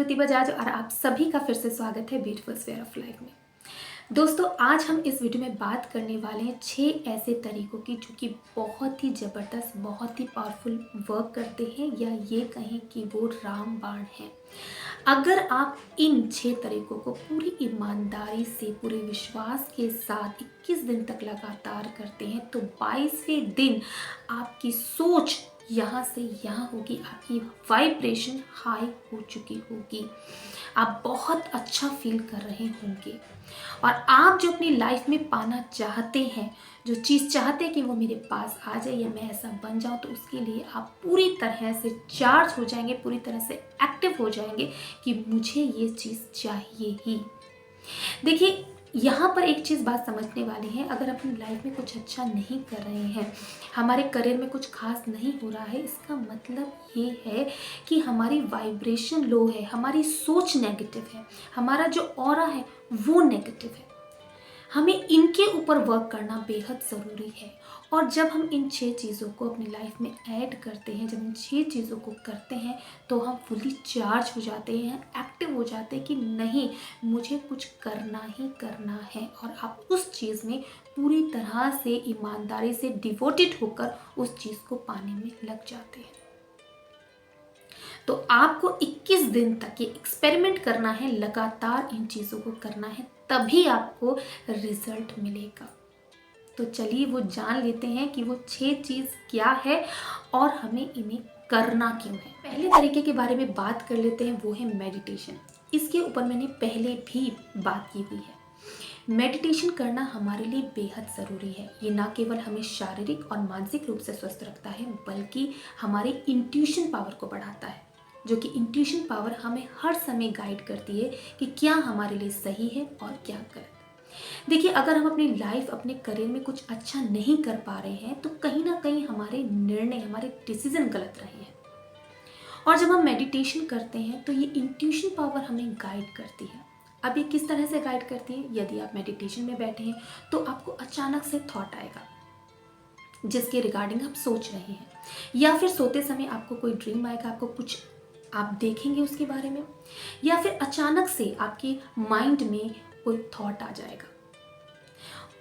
श्रुति बजाज और आप सभी का फिर से स्वागत है ब्यूटीफुल स्फीयर ऑफ लाइफ में। दोस्तों, आज हम इस वीडियो में बात करने वाले हैं 6 ऐसे तरीकों की जो कि बहुत ही ज़बरदस्त, बहुत ही पावरफुल वर्क करते हैं, या ये कहें कि वो रामबाण हैं। अगर आप इन 6 तरीकों को पूरी ईमानदारी से, पूरे विश्वास के साथ 21 दिन तक लगातार करते हैं तो 22वें दिन आपकी सोच यहाँ से यहाँ होगी, आपकी वाइब्रेशन हाई हो चुकी होगी, आप बहुत अच्छा फील कर रहे होंगे और आप जो अपनी लाइफ में पाना चाहते हैं, जो चीज़ चाहते हैं कि वो मेरे पास आ जाए या मैं ऐसा बन जाऊं, तो उसके लिए आप पूरी तरह से चार्ज हो जाएंगे, पूरी तरह से एक्टिव हो जाएंगे कि मुझे ये चीज़ चाहिए ही। देखिए, यहाँ पर एक चीज़ बात समझने वाली है। अगर अपनी लाइफ में कुछ अच्छा नहीं कर रहे हैं, हमारे करियर में कुछ खास नहीं हो रहा है, इसका मतलब ये है कि हमारी वाइब्रेशन लो है, हमारी सोच नेगेटिव है, हमारा जो ऑरा है वो नेगेटिव है। हमें इनके ऊपर वर्क करना बेहद ज़रूरी है। और जब हम इन 6 चीज़ों को अपनी लाइफ में ऐड करते हैं, जब इन 6 चीज़ों को करते हैं तो हम फुली चार्ज हो जाते हैं, एक्टिव हो जाते हैं कि नहीं, मुझे कुछ करना ही करना है। और आप उस चीज़ में पूरी तरह से ईमानदारी से डिवोटेड होकर उस चीज़ को पाने में लग जाते हैं। तो आपको 21 दिन तक ये एक्सपेरिमेंट करना है, लगातार इन चीज़ों को करना है, तभी आपको रिजल्ट मिलेगा। तो चलिए वो जान लेते हैं कि वो 6 चीज़ क्या है और हमें इन्हें करना क्यों है। पहले तरीके के बारे में बात कर लेते हैं, वो है मेडिटेशन। इसके ऊपर मैंने पहले भी बात की हुई है। मेडिटेशन करना हमारे लिए बेहद ज़रूरी है। ये ना केवल हमें शारीरिक और मानसिक रूप से स्वस्थ रखता है, बल्कि हमारी इंट्यूशन पावर को बढ़ाता है, जो कि इंट्यूशन पावर हमें हर समय गाइड करती है कि क्या हमारे लिए सही है और क्या गलत। देखिए, अगर हम अपनी लाइफ, अपने करियर में कुछ अच्छा नहीं कर पा रहे हैं तो कहीं ना कहीं हमारे निर्णय, हमारे डिसीजन गलत रहे हैं। और जब हम मेडिटेशन करते हैं तो ये इंट्यूशन पावर हमें गाइड करती है। अब ये किस तरह से गाइड करती है? यदि आप मेडिटेशन में बैठे हैं तो आपको अचानक से थॉट आएगा जिसके रिगार्डिंग आप सोच रहे हैं, या फिर सोते समय आपको कोई ड्रीम आएगा, आपको कुछ आप देखेंगे उसके बारे में, या फिर अचानक से आपके माइंड में कोई थॉट आ जाएगा,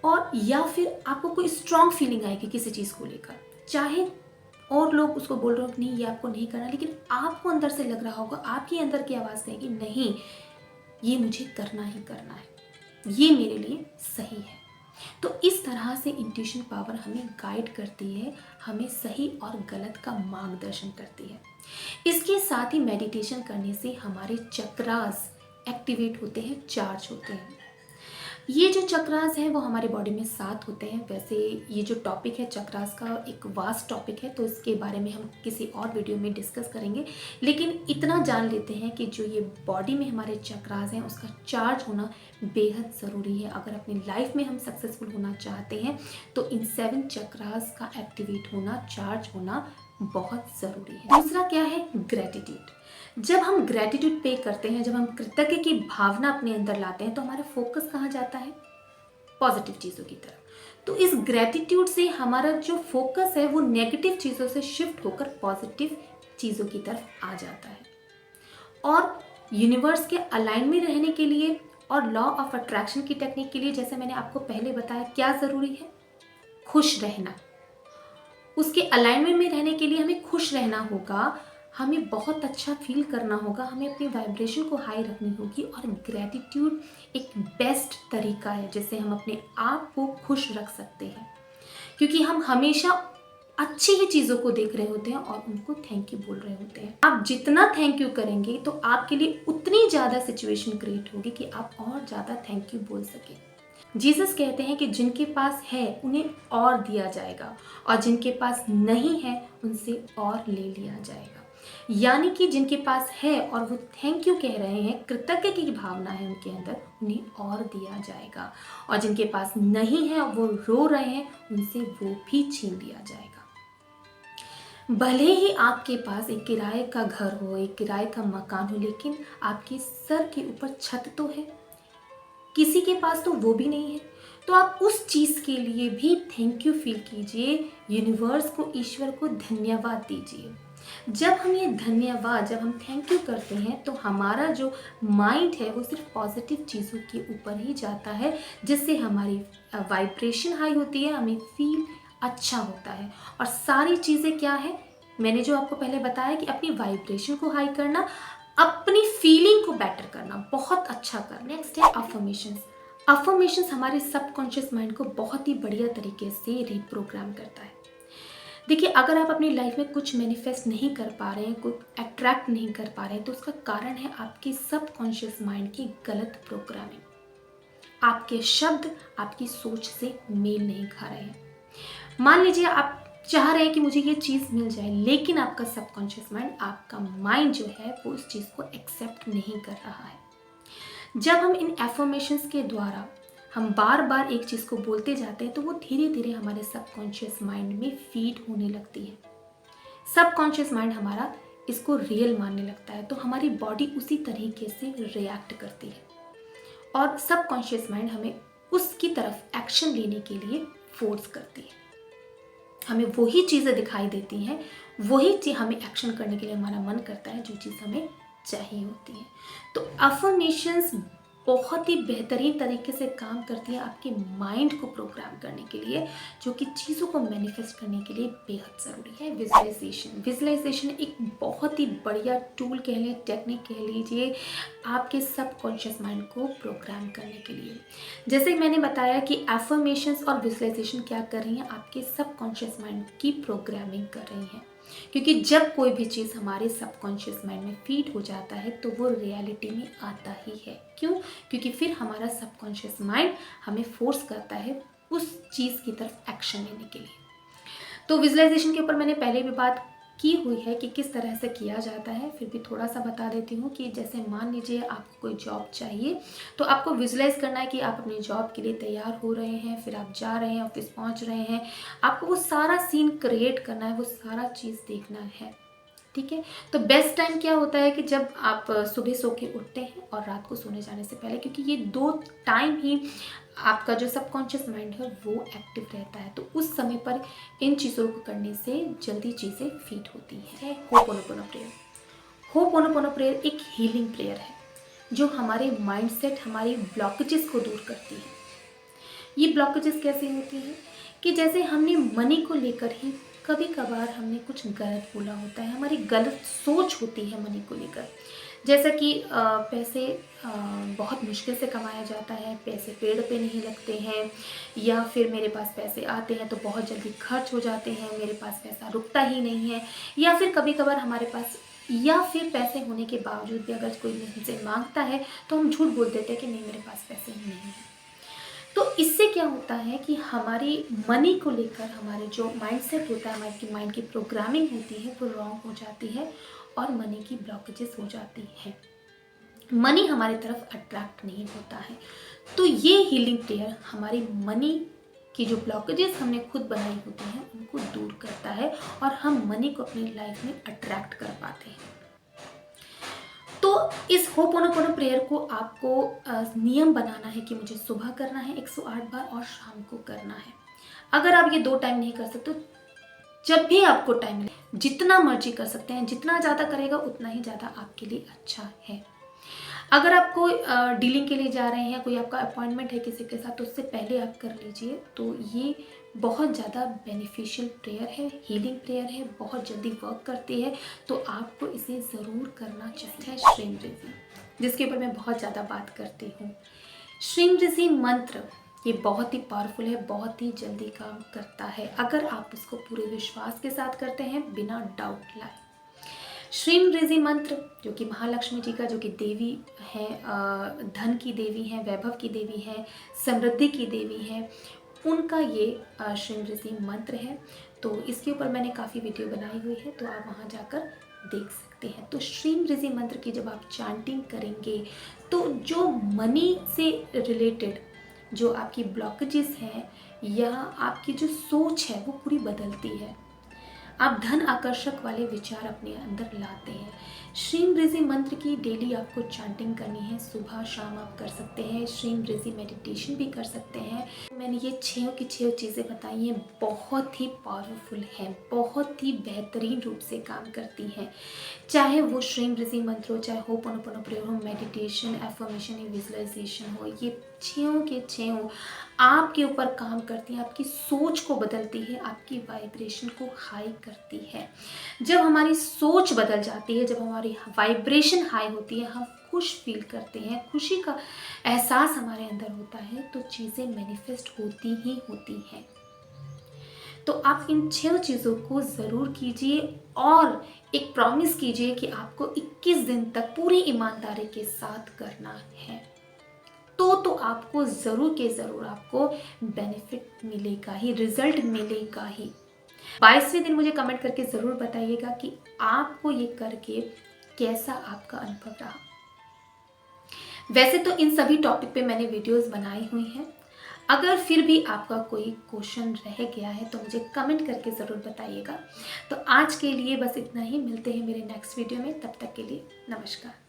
और या फिर आपको कोई स्ट्रॉन्ग फीलिंग आएगी किसी चीज़ को लेकर। चाहे और लोग उसको बोल रहे हो कि नहीं, ये आपको नहीं करना, लेकिन आपको अंदर से लग रहा होगा, आपकी अंदर की आवाज़ कहेगी नहीं, ये मुझे करना ही करना है, ये मेरे लिए सही है। तो इस तरह से इंट्यूशन पावर हमें गाइड करती है, हमें सही और गलत का मार्गदर्शन करती है। इसके साथ ही मेडिटेशन करने से हमारे चक्रास एक्टिवेट होते हैं, चार्ज होते हैं। ये जो चक्रास हैं वो हमारे बॉडी में 7 होते हैं। वैसे ये जो टॉपिक है चक्रास का, एक वास्ट टॉपिक है, तो इसके बारे में हम किसी और वीडियो में डिस्कस करेंगे। लेकिन इतना जान लेते हैं कि जो ये बॉडी में हमारे चक्रास हैं उसका चार्ज होना बेहद ज़रूरी है। अगर अपनी लाइफ में हम सक्सेसफुल होना चाहते हैं तो इन 7 चक्रास का एक्टिवेट होना, चार्ज होना बहुत ज़रूरी है। दूसरा क्या है? ग्रेटिट्यूड। जब हम ग्रेटिट्यूड पे करते हैं, जब हम कृतज्ञ की भावना अपने अंदर लाते हैं तो हमारा फोकस कहाँ जाता है? पॉजिटिव चीज़ों की तरफ। तो इस ग्रेटिट्यूड से हमारा जो फोकस है वो नेगेटिव चीज़ों से शिफ्ट होकर पॉजिटिव चीज़ों की तरफ आ जाता है। और यूनिवर्स के अलाइन में रहने के लिए और लॉ ऑफ अट्रैक्शन की टेक्निक के लिए, जैसे मैंने आपको पहले बताया, क्या ज़रूरी है? खुश रहना। उसके अलाइनमेंट में रहने के लिए हमें खुश रहना होगा, हमें बहुत अच्छा फील करना होगा, हमें अपनी वाइब्रेशन को हाई रखनी होगी। और ग्रेटिट्यूड एक बेस्ट तरीका है जिससे हम अपने आप को खुश रख सकते हैं, क्योंकि हम हमेशा अच्छी ही चीज़ों को देख रहे होते हैं और उनको थैंक यू बोल रहे होते हैं। आप जितना थैंक यू करेंगे तो आपके लिए उतनी ज़्यादा सिचुएशन क्रिएट होगी कि आप और ज़्यादा थैंक यू बोल सकें। जीसस कहते हैं कि जिनके पास है उन्हें और दिया जाएगा, और जिनके पास नहीं है उनसे और ले लिया जाएगा। यानी कि जिनके पास है और वो थैंक यू कह रहे हैं, कृतज्ञ की भावना है उनके अंदर, उन्हें और दिया जाएगा। और जिनके पास नहीं है और वो रो रहे हैं, उनसे वो भी छीन लिया जाएगा। भले ही आपके पास एक किराए का घर हो, एक किराए का मकान हो, लेकिन आपके सर के ऊपर छत तो है। किसी के पास तो वो भी नहीं है। तो आप उस चीज़ के लिए भी थैंक यू फील कीजिए, यूनिवर्स को, ईश्वर को धन्यवाद दीजिए। जब हम ये धन्यवाद, जब हम थैंक यू करते हैं तो हमारा जो माइंड है वो सिर्फ पॉजिटिव चीज़ों के ऊपर ही जाता है, जिससे हमारी वाइब्रेशन हाई होती है, हमें फील अच्छा होता है। और सारी चीज़ें क्या है, मैंने जो आपको पहले बताया कि अपनी वाइब्रेशन को हाई करना, अपनी फीलिंग को बेटर करना, बहुत अच्छा करना। नेक्स्ट है अफर्मेशंस। अफर्मेशंस हमारे सबकॉन्शियस माइंड को बहुत ही बढ़िया तरीके से रिप्रोग्राम करता है। देखिए, अगर आप अपनी लाइफ में कुछ मैनिफेस्ट नहीं कर पा रहे हैं, कुछ अट्रैक्ट नहीं कर पा रहे हैं, तो उसका कारण है आपकी सबकॉन्शियस माइंड की गलत प्रोग्रामिंग। आपके शब्द आपकी सोच से मेल नहीं खा रहे हैं। मान लीजिए आप चाह रहे हैं कि मुझे ये चीज़ मिल जाए, लेकिन आपका सबकॉन्शियस माइंड, आपका माइंड जो है वो उस चीज़ को एक्सेप्ट नहीं कर रहा है। जब हम इन एफर्मेशंस के द्वारा हम बार बार एक चीज़ को बोलते जाते हैं तो वो धीरे धीरे हमारे सबकॉन्शियस माइंड में फीड होने लगती है। सबकॉन्शियस माइंड हमारा इसको रियल मानने लगता है, तो हमारी बॉडी उसी तरीके से रिएक्ट करती है और सबकॉन्शियस माइंड हमें उसकी तरफ एक्शन लेने के लिए फोर्स करती है। हमें वही चीज़ें दिखाई देती हैं, वही चीज़ हमें एक्शन करने के लिए हमारा मन करता है, जो चीज़ हमें चाहिए होती है। तो अफर्मेशंस बहुत ही बेहतरीन तरीके से काम करती है आपके माइंड को प्रोग्राम करने के लिए, जो कि चीज़ों को मैनिफेस्ट करने के लिए बेहद ज़रूरी है। विजुअलाइजेशन। विजुअलाइजेशन एक बहुत ही बढ़िया टूल कह लें, टेक्निक कह लीजिए, आपके सबकॉन्शियस माइंड को प्रोग्राम करने के लिए। जैसे मैंने बताया कि एफर्मेशंस और विजुअलाइजेशन क्या कर रही हैं, आपके सबकॉन्शियस माइंड की प्रोग्रामिंग कर रही हैं। क्योंकि जब कोई भी चीज़ हमारे सबकॉन्शियस माइंड में फीड हो जाता है तो वो रियलिटी में आता ही है। क्यों? क्योंकि फिर हमारा सबकॉन्शियस माइंड हमें फोर्स करता है उस चीज़ की तरफ एक्शन लेने के लिए। तो विजुअलाइजेशन के ऊपर मैंने पहले भी बात की हुई है कि किस तरह से किया जाता है, फिर भी थोड़ा सा बता देती हूँ कि जैसे मान लीजिए आपको कोई जॉब चाहिए, तो आपको विजुअलाइज करना है कि आप अपनी जॉब के लिए तैयार हो रहे हैं, फिर आप जा रहे हैं, ऑफिस पहुँच रहे हैं, आपको वो सारा सीन क्रिएट करना है, वो सारा चीज़ देखना है। ठीक है, तो बेस्ट टाइम क्या होता है कि जब आप सुबह सो के उठते हैं और रात को सोने जाने से पहले, क्योंकि ये 2 टाइम ही आपका जो सबकॉन्शियस माइंड है वो एक्टिव रहता है। तो उस समय पर इन चीज़ों को करने से जल्दी चीज़ें फीड होती हैं। Ho'oponopono prayer. होपोनोपोनो प्रेयर एक हीलिंग प्रेयर है जो हमारे माइंडसेट, हमारी ब्लॉकेजेस को दूर करती है। ये ब्लॉकेजेस कैसे होती हैं कि जैसे हमने मनी को लेकर ही कभी कभार हमने कुछ गलत बोला होता है, हमारी गलत सोच होती है मनी को लेकर। जैसा कि पैसे बहुत मुश्किल से कमाया जाता है, पैसे पेड़ पे नहीं लगते हैं, या फिर मेरे पास पैसे आते हैं तो बहुत जल्दी खर्च हो जाते हैं, मेरे पास पैसा रुकता ही नहीं है, या फिर कभी कभार हमारे पास, या फिर पैसे होने के बावजूद भी अगर कोई हमसे मांगता है तो हम झूठ बोल देते हैं कि नहीं, मेरे पास पैसे नहीं हैं। तो इससे क्या होता है कि हमारी मनी को लेकर हमारे जो माइंडसेट होता है, हमारी माइंड की प्रोग्रामिंग होती है वो रॉन्ग हो जाती है और मनी की ब्लॉकेजेस हो जाती हैं। मनी हमारी तरफ अट्रैक्ट नहीं होता है। तो ये हीलिंग प्रेयर हमारी मनी की जो ब्लॉकेजेस हमने खुद बनाई होती हैं उनको दूर करता है और हम मनी को अपनी लाइफ में अट्रैक्ट कर पाते हैं। तो इस होपोनोपोनो प्रेयर को आपको नियम बनाना है कि मुझे सुबह करना है 108 बार और शाम को करना है। अगर आप ये 2 टाइम नहीं कर सकते तो जब भी आपको टाइम मिले जितना मर्जी कर सकते हैं, जितना ज़्यादा करेगा उतना ही ज़्यादा आपके लिए अच्छा है। अगर आप कोई डीलिंग के लिए जा रहे हैं, कोई आपका अपॉइंटमेंट है किसी के साथ, तो उससे पहले आप कर लीजिए। तो ये बहुत ज़्यादा बेनिफिशियल प्रेयर है, हीलिंग प्रेयर है, बहुत जल्दी वर्क करती है, तो आपको इसे ज़रूर करना चाहिए। श्रीमृति, जिसके ऊपर मैं बहुत ज़्यादा बात करती हूँ। श्रीमृति मंत्र ये बहुत ही पावरफुल है, बहुत ही जल्दी काम करता है अगर आप इसको पूरे विश्वास के साथ करते हैं, बिना डाउट लाए। श्रीमृति मंत्र जो कि महालक्ष्मी जी का, जो कि देवी है, धन की देवी है, वैभव की देवी है, समृद्धि की देवी है, उनका ये श्रीमृति मंत्र है। तो इसके ऊपर मैंने काफ़ी वीडियो बनाई हुई है, तो आप वहाँ जाकर देख सकते हैं। तो श्रीमृति मंत्र की जब आप चैंटिंग करेंगे तो जो मनी से रिलेटेड जो आपकी ब्लॉकेजेस हैं या आपकी जो सोच है वो पूरी बदलती है। आप धन आकर्षक वाले विचार अपने अंदर लाते हैं। श्रीम ऋषि मंत्र की डेली आपको चैंटिंग करनी है, सुबह शाम आप कर सकते हैं। श्रीम ऋषि मेडिटेशन भी कर सकते हैं। मैंने ये 6 की 6 चीज़ें बताई हैं, बहुत ही पावरफुल हैं, बहुत ही बेहतरीन रूप से काम करती हैं। चाहे वो श्रीम ऋषि मंत्र हो, चाहे होपोनोपोनो प्रयोग हो, मेडिटेशन, एफर्मेशन या विजुअलाइजेशन हो, ये 6 के 6 आपके ऊपर काम करती हैं, आपकी सोच को बदलती है, आपकी वाइब्रेशन को हाई करती है। जब हमारी सोच बदल जाती है, जब हमारी वाइब्रेशन हाई होती है, हम खुश फील करते हैं, खुशी का एहसास हमारे अंदर होता है, तो चीज़ें मैनिफेस्ट होती ही होती हैं। तो आप इन 6 चीज़ों को ज़रूर कीजिए और एक प्रॉमिस कीजिए कि आपको 21 दिन तक पूरी ईमानदारी के साथ करना है। तो आपको ज़रूर के ज़रूर आपको बेनिफिट मिलेगा ही, रिजल्ट मिलेगा ही। 22वें दिन मुझे कमेंट करके ज़रूर बताइएगा कि आपको ये करके कैसा आपका अनुभव रहा। वैसे तो इन सभी टॉपिक पे मैंने वीडियोस बनाई हुई हैं। अगर फिर भी आपका कोई क्वेश्चन रह गया है तो मुझे कमेंट करके ज़रूर बताइएगा। तो आज के लिए बस इतना ही, मिलते हैं मेरे नेक्स्ट वीडियो में, तब तक के लिए नमस्कार।